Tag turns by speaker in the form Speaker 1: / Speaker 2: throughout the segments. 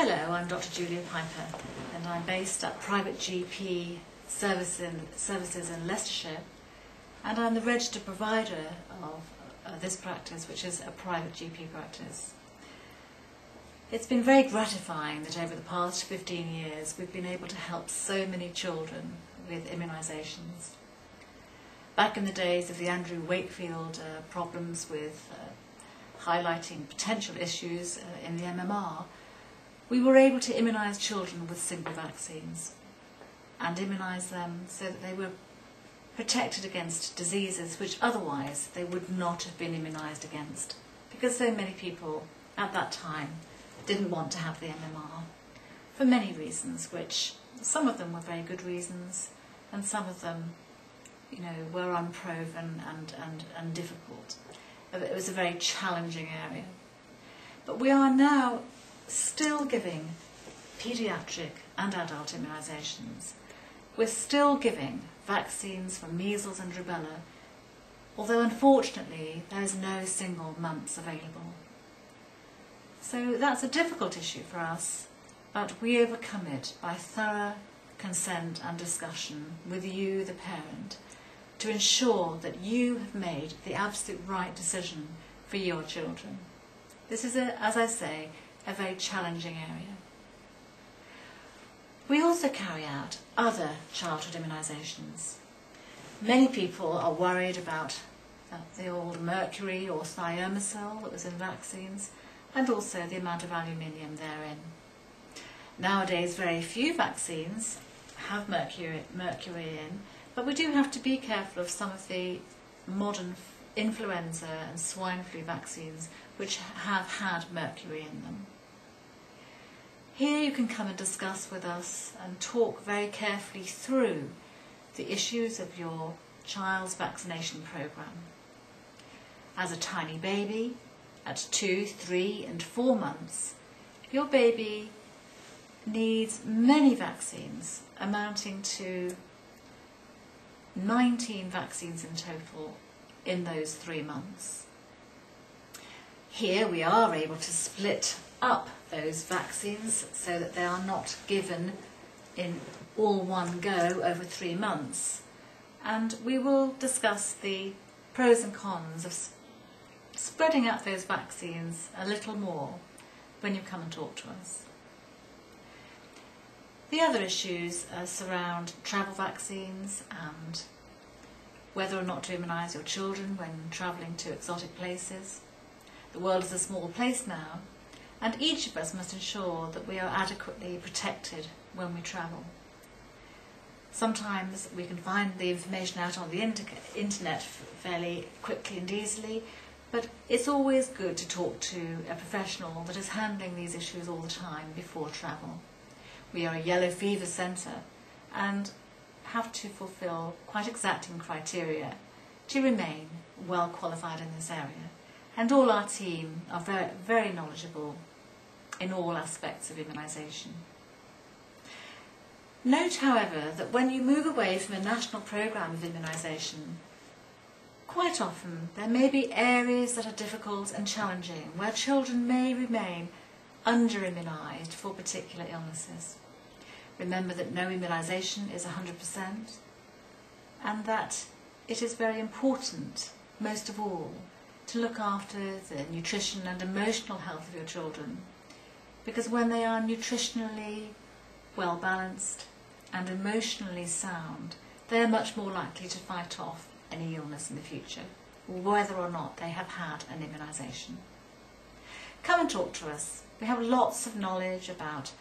Speaker 1: Hello, I'm Dr. Julia Piper, and I'm based at private GP services in Leicestershire, and I'm the registered provider of this practice, which is a private GP practice. It's been very gratifying that over the past 15 years we've been able to help so many children with immunisations. Back in the days of the Andrew Wakefield problems with highlighting potential issues in the MMR, we were able to immunise children with simple vaccines and immunise them so that they were protected against diseases which otherwise they would not have been immunised against, because so many people at that time didn't want to have the MMR for many reasons, which some of them were very good reasons and some of them, were unproven and difficult. It was a very challenging area. But we are now still giving paediatric and adult immunisations. We're still giving vaccines for measles and rubella, although unfortunately there is no single mumps available. So that's a difficult issue for us, but we overcome it by thorough consent and discussion with you, the parent, to ensure that you have made the absolute right decision for your children. This is, as I say, a very challenging area. We also carry out other childhood immunisations. Many people are worried about the old mercury or thimerosal that was in vaccines, and also the amount of aluminium therein. Nowadays, very few vaccines have mercury in, but we do have to be careful of some of the modern influenza and swine flu vaccines which have had mercury in them. Here you can come and discuss with us and talk very carefully through the issues of your child's vaccination programme. As a tiny baby, at 2, 3 and 4 months, your baby needs many vaccines, amounting to 19 vaccines in total in those 3 months. Here we are able to split up those vaccines so that they are not given in all one go over 3 months, and we will discuss the pros and cons of spreading out those vaccines a little more when you come and talk to us. The other issues surround travel vaccines and whether or not to immunise your children when travelling to exotic places. The world is a small place now, and each of us must ensure that we are adequately protected when we travel. Sometimes we can find the information out on the internet fairly quickly and easily, but it's always good to talk to a professional that is handling these issues all the time before travel. We are a yellow fever centre and have to fulfil quite exacting criteria to remain well qualified in this area, and all our team are very, very knowledgeable in all aspects of immunisation. Note, however, that when you move away from a national programme of immunisation, quite often there may be areas that are difficult and challenging where children may remain under-immunised for particular illnesses. Remember that no immunisation is 100%, and that it is very important, most of all, to look after the nutrition and emotional health of your children, because when they are nutritionally well balanced and emotionally sound, they are much more likely to fight off any illness in the future, whether or not they have had an immunisation. Come and talk to us. We have lots of knowledge about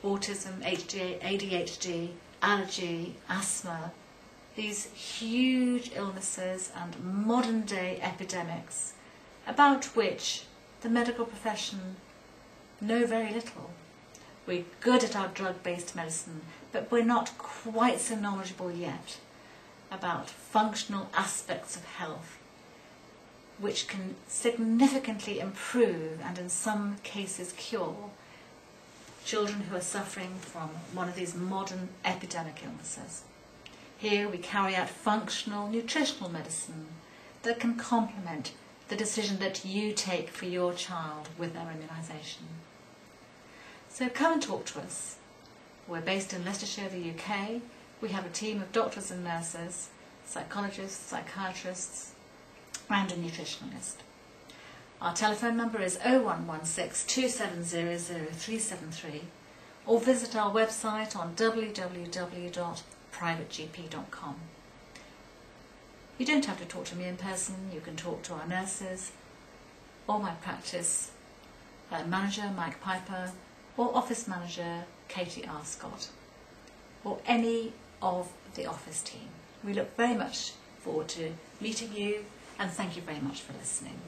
Speaker 1: autism, ADHD, allergy, asthma, these huge illnesses and modern day epidemics about which the medical profession know very little. We're good at our drug-based medicine, but we're not quite so knowledgeable yet about functional aspects of health which can significantly improve and in some cases cure children who are suffering from one of these modern epidemic illnesses. Here we carry out functional nutritional medicine that can complement the decision that you take for your child with their immunisation. So come and talk to us. We're based in Leicestershire, the UK. We have a team of doctors and nurses, psychologists, psychiatrists, and a nutritionalist. Our telephone number is 0116 2700 373, or visit our website on www.privategp.com. You don't have to talk to me in person. You can talk to our nurses, or my practice manager, Mike Piper, or office manager, Katie R. Scott, or any of the office team. We look very much forward to meeting you, and thank you very much for listening.